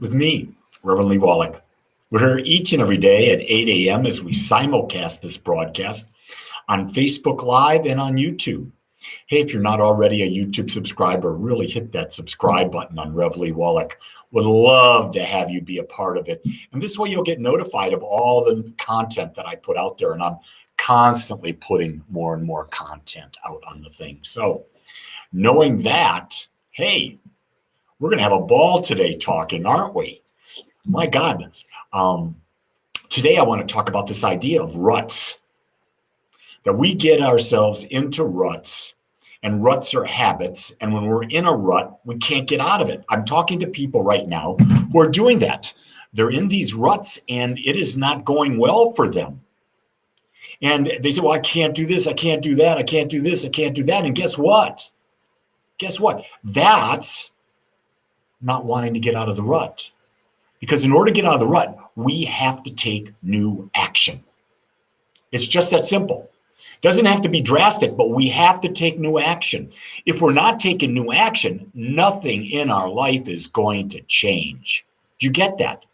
with me, Reverend Lee Wolak. We're here each and every day at 8 a.m. as we simulcast this broadcast on Facebook Live and on YouTube. Hey, if you're not already a YouTube subscriber, really hit that subscribe button on Rev Lee Wolak. Would love to have you be a part of it. And this way you'll get notified of all the content that I put out there. And I'm constantly putting more and more content out on the thing. So knowing that, hey, we're going to have a ball today talking, aren't we? My God. Today I want to talk about this idea of ruts, that we get ourselves into ruts, and ruts are habits. And when we're in a rut, we can't get out of it. I'm talking to people right now who are doing that. They're in these ruts and it is not going well for them. And they say, well, I can't do this. I can't do that. I can't do this. I can't do that. And guess what? Guess what? That's not wanting to get out of the rut. Because in order to get out of the rut, we have to take new action. It's just that simple. Doesn't have to be drastic, but we have to take new action. If we're not taking new action, nothing in our life is going to change. Do you get that?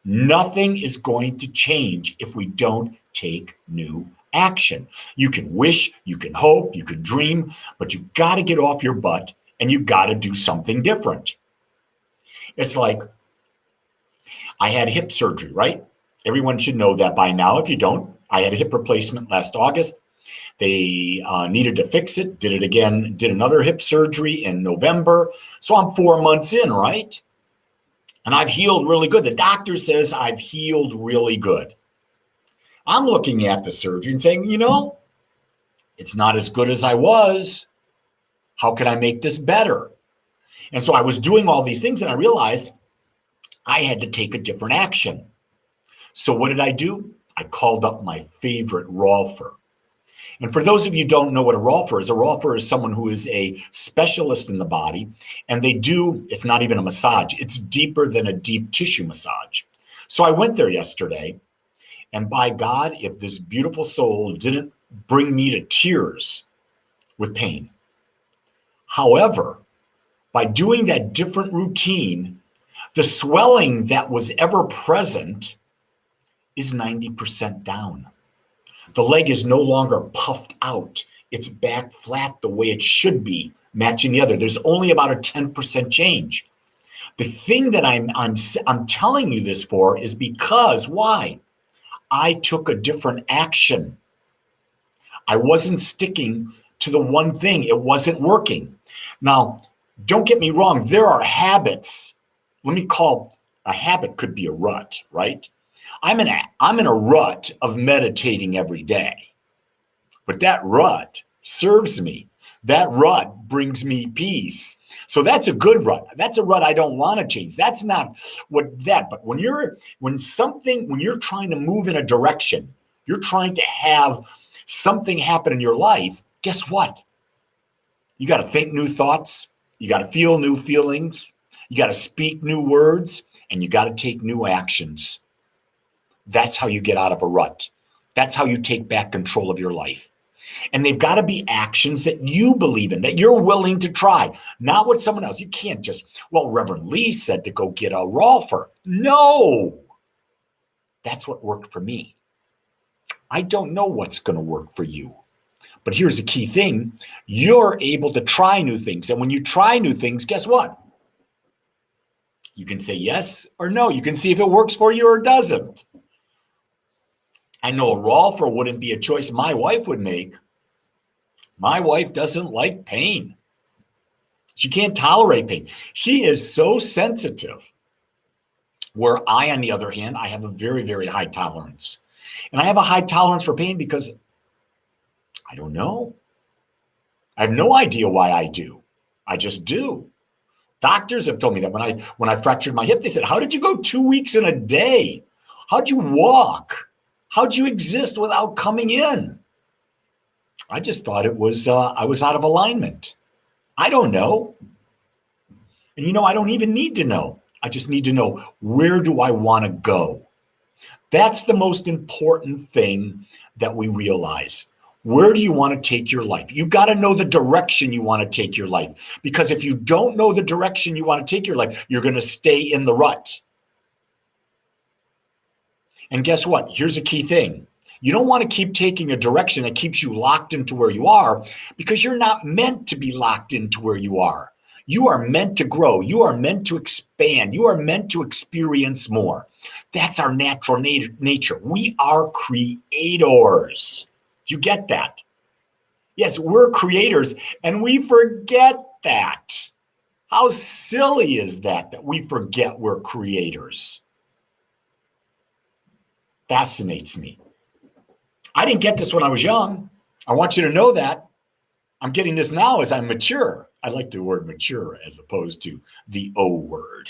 Nothing is going to change if we don't take new action. You can wish, you can hope, you can dream, but you got to get off your butt and you got to do something different. It's like, I had hip surgery, right? Everyone should know that by now. If you don't, I had a hip replacement last August. They needed to fix it, did it again, did another hip surgery in November. So I'm 4 months in, right? And I've healed really good. The doctor says I've healed really good. I'm looking at the surgery and saying, you know, it's not as good as I was. How can I make this better? And so I was doing all these things and I realized I had to take a different action. So what did I do? I called up my favorite rolfer. And for those of you who don't know what a rolfer is someone who is a specialist in the body, and they do, it's not even a massage, it's deeper than a deep tissue massage. So I went there yesterday, and by God, if this beautiful soul didn't bring me to tears with pain. However, by doing that different routine, the swelling that was ever present is 90% down. The leg is no longer puffed out. It's back flat the way it should be, matching the other. There's only about a 10% change. The thing that I'm telling you this for is because, why? I took a different action. I wasn't sticking to the one thing. It wasn't working. Now, don't get me wrong. There are habits. Let me call a habit could be a rut, right? I'm in a rut of meditating every day, but that rut serves me. That rut brings me peace. So that's a good rut. That's a rut I don't want to change. That's not but when you're trying to move in a direction, you're trying to have something happen in your life, guess what? You got to think new thoughts. You got to feel new feelings. You got to speak new words, and you got to take new actions. That's how you get out of a rut. That's how you take back control of your life. And they've got to be actions that you believe in, that you're willing to try, not what someone else. You can't just, well, Reverend Lee said to go get a rolfer. No, that's what worked for me. I don't know what's going to work for you. But here's the key thing. You're able to try new things. And when you try new things, guess what? You can say yes or no. You can see if it works for you or it doesn't. I know a rolfer wouldn't be a choice my wife would make. My wife doesn't like pain. She can't tolerate pain. She is so sensitive. Where I, on the other hand, I have a very, very high tolerance. And I have a high tolerance for pain because I don't know. I have no idea why I do. I just do. Doctors have told me that when I fractured my hip, they said, how did you go 2 weeks in a day? How'd you walk? How'd you exist without coming in? I just thought it was, I was out of alignment. I don't know. And you know, I don't even need to know. I just need to know, where do I want to go? That's the most important thing that we realize. Where do you want to take your life? You got to know the direction you want to take your life. Because if you don't know the direction you want to take your life, you're going to stay in the rut. And guess what? Here's a key thing. You don't want to keep taking a direction that keeps you locked into where you are, because you're not meant to be locked into where you are. You are meant to grow. You are meant to expand. You are meant to experience more. That's our natural nature. We are creators. Do you get that? Yes, we're creators, and we forget that. How silly is that we forget we're creators? Fascinates me. I didn't get this when I was young. I want you to know that. I'm getting this now as I'm mature. I like the word mature as opposed to the O word.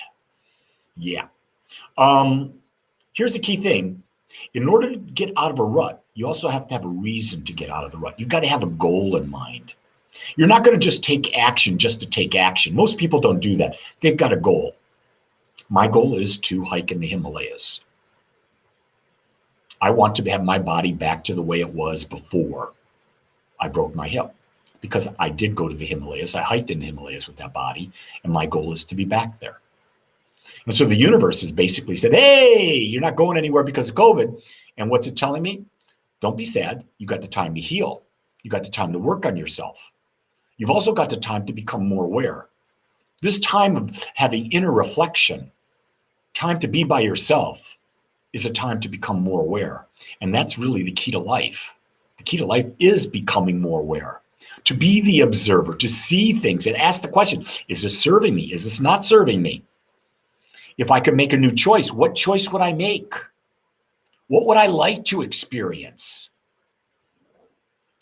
Yeah. Here's the key thing. In order to get out of a rut, you also have to have a reason to get out of the rut. You've got to have a goal in mind. You're not going to just take action just to take action. Most people don't do that. They've got a goal. My goal is to hike in the Himalayas. I want to have my body back to the way it was before I broke my hip, because I did go to the Himalayas. I hiked in the Himalayas with that body, and my goal is to be back there. And so the universe has basically said, hey, you're not going anywhere because of COVID. And what's it telling me? Don't be sad. You got the time to heal. You got the time to work on yourself. You've also got the time to become more aware. This time of having inner reflection, time to be by yourself, is a time to become more aware. And that's really the key to life. The key to life is becoming more aware, to be the observer, to see things and ask the question, is this serving me? Is this not serving me? If I could make a new choice, what choice would I make? What would I like to experience?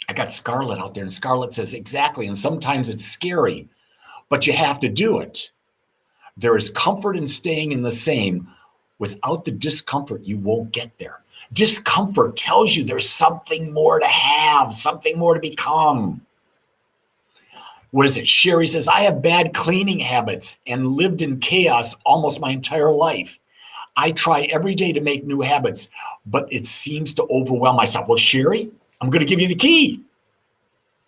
I got Scarlett out there, and Scarlett says, exactly, and sometimes it's scary, but you have to do it. There is comfort in staying in the same. Without the discomfort, you won't get there. Discomfort tells you there's something more to have, something more to become. What is it? Sherry says, I have bad cleaning habits and lived in chaos almost my entire life. I try every day to make new habits, but it seems to overwhelm myself. Well, Sherry, I'm going to give you the key.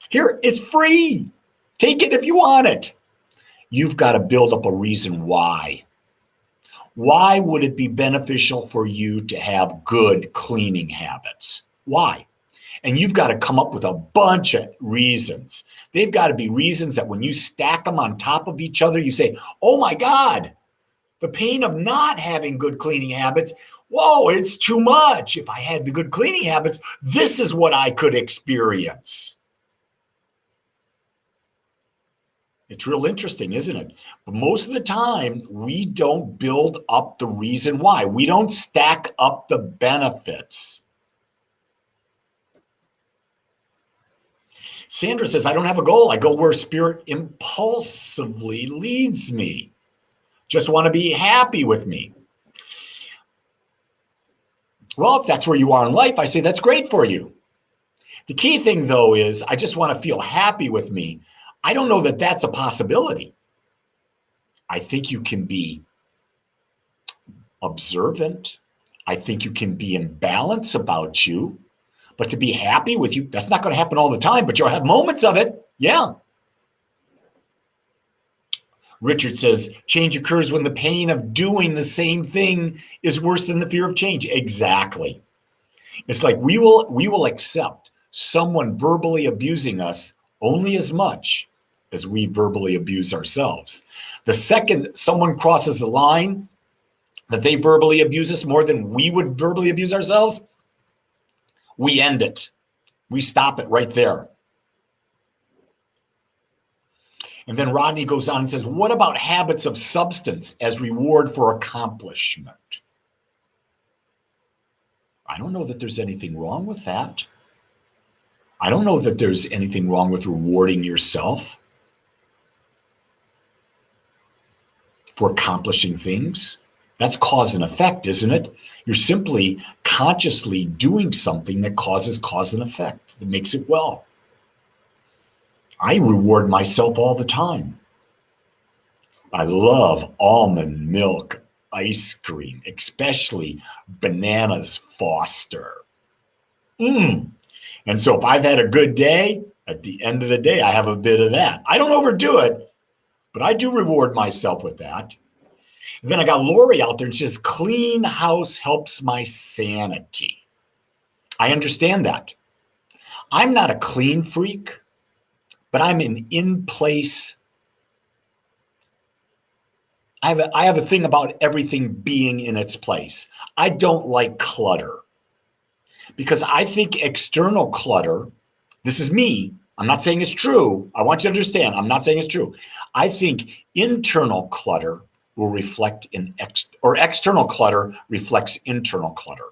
Here, it's free. Take it if you want it. You've got to build up a reason why. Why would it be beneficial for you to have good cleaning habits? Why? And you've got to come up with a bunch of reasons. They've got to be reasons that when you stack them on top of each other, you say, oh my God, the pain of not having good cleaning habits, whoa, it's too much. If I had the good cleaning habits, this is what I could experience. It's real interesting, isn't it? But most of the time, we don't build up the reason why. We don't stack up the benefits. Sandra says, I don't have a goal. I go where spirit impulsively leads me. Just want to be happy with me. Well, if that's where you are in life, I say that's great for you. The key thing, though, is I just want to feel happy with me. I don't know that that's a possibility. I think you can be observant. I think you can be in balance about you. But to be happy with you, that's not going to happen all the time, but you'll have moments of it. Yeah. Richard says, change occurs when the pain of doing the same thing is worse than the fear of change. Exactly. It's like we will accept someone verbally abusing us only as much as we verbally abuse ourselves. The second someone crosses the line that they verbally abuse us more than we would verbally abuse ourselves, we end it. We stop it right there. And then Rodney goes on and says, what about habits of substance as reward for accomplishment? I don't know that there's anything wrong with that. I don't know that there's anything wrong with rewarding yourself for accomplishing things. That's cause and effect, isn't it? You're simply consciously doing something that causes cause and effect, that makes it well. I reward myself all the time. I love almond milk ice cream, especially Bananas Foster. And so if I've had a good day, at the end of the day, I have a bit of that. I don't overdo it, but I do reward myself with that. Then I got Lori out there and she says, clean house helps my sanity. I understand that. I'm not a clean freak, but I'm an in-place. I have a thing about everything being in its place. I don't like clutter because I think external clutter, this is me, I'm not saying it's true. I want you to understand, I'm not saying it's true. I think internal clutter will reflect external clutter reflects internal clutter.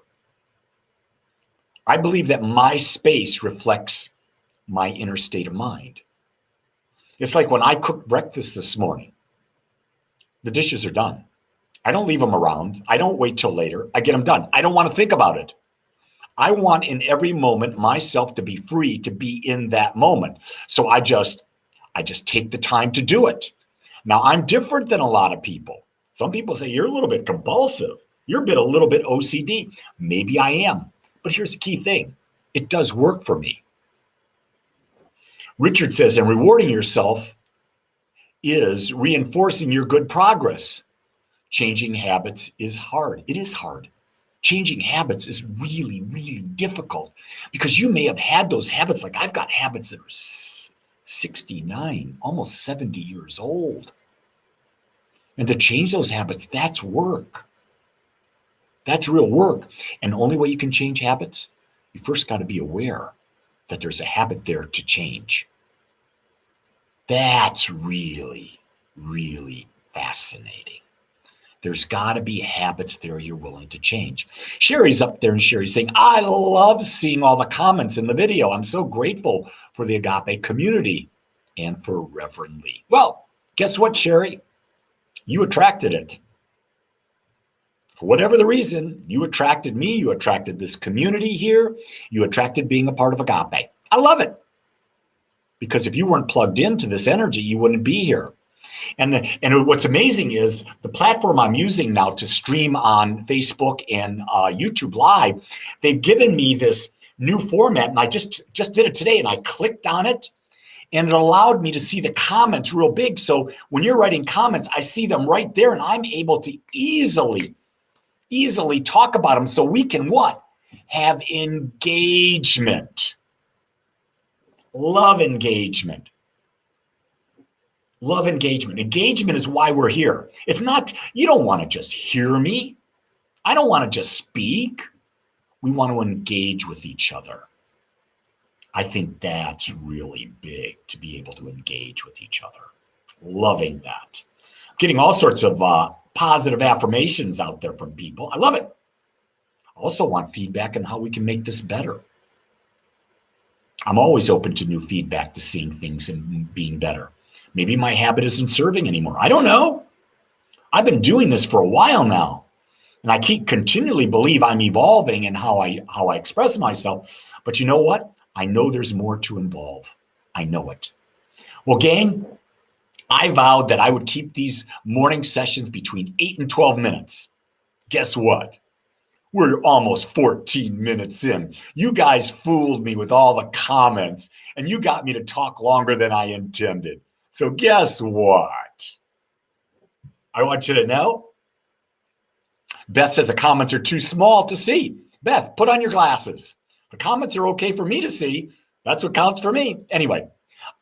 I believe that my space reflects my inner state of mind. It's like when I cooked breakfast this morning, the dishes are done. I don't leave them around. I don't wait till later. I get them done. I don't want to think about it. I want in every moment myself to be free to be in that moment. So I just take the time to do it. Now, I'm different than a lot of people. Some people say you're a little bit compulsive. You're a little bit OCD. Maybe I am. But here's the key thing. It does work for me. Richard says, and rewarding yourself is reinforcing your good progress. Changing habits is hard. It is hard. Changing habits is really, really difficult because you may have had those habits. Like I've got habits that are 69, almost 70 years old. And to change those habits, that's work. That's real work. And the only way you can change habits, you first got to be aware that there's a habit there to change. That's really, really fascinating. There's got to be habits there you're willing to change. Sherry's up there and Sherry's saying, I love seeing all the comments in the video. I'm so grateful for the Agape community and for Reverend Lee. Well, guess what, Sherry? You attracted it. For whatever the reason, you attracted me, you attracted this community here, you attracted being a part of Agape. I love it. Because if you weren't plugged into this energy, you wouldn't be here. And what's amazing is the platform I'm using now to stream on Facebook and YouTube Live, they've given me this new format, and I just did it today, and I clicked on it, and it allowed me to see the comments real big. So when you're writing comments, I see them right there, and I'm able to easily talk about them so we can what? Have engagement. Love engagement. Love engagement. Engagement is why we're here. It's not, you don't want to just hear me. I don't want to just speak. We want to engage with each other. I think that's really big to be able to engage with each other. Loving that. Getting all sorts of positive affirmations out there from people. I love it. I also want feedback on how we can make this better. I'm always open to new feedback, to seeing things and being better. Maybe my habit isn't serving anymore. I don't know. I've been doing this for a while now, and I continually believe I'm evolving in how I express myself. But you know what? I know there's more to involve. I know it. Well, gang, I vowed that I would keep these morning sessions between 8 and 12 minutes. Guess what? We're almost 14 minutes in. You guys fooled me with all the comments, and you got me to talk longer than I intended. So guess what? I want you to know. Beth says the comments are too small to see. Beth, put on your glasses. The comments are okay for me to see. That's what counts for me. Anyway,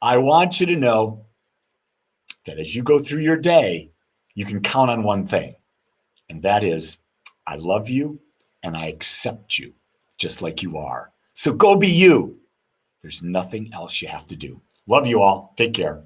I want you to know that as you go through your day, you can count on one thing, and that is, I love you and I accept you just like you are. So go be you. There's nothing else you have to do. Love you all. Take care.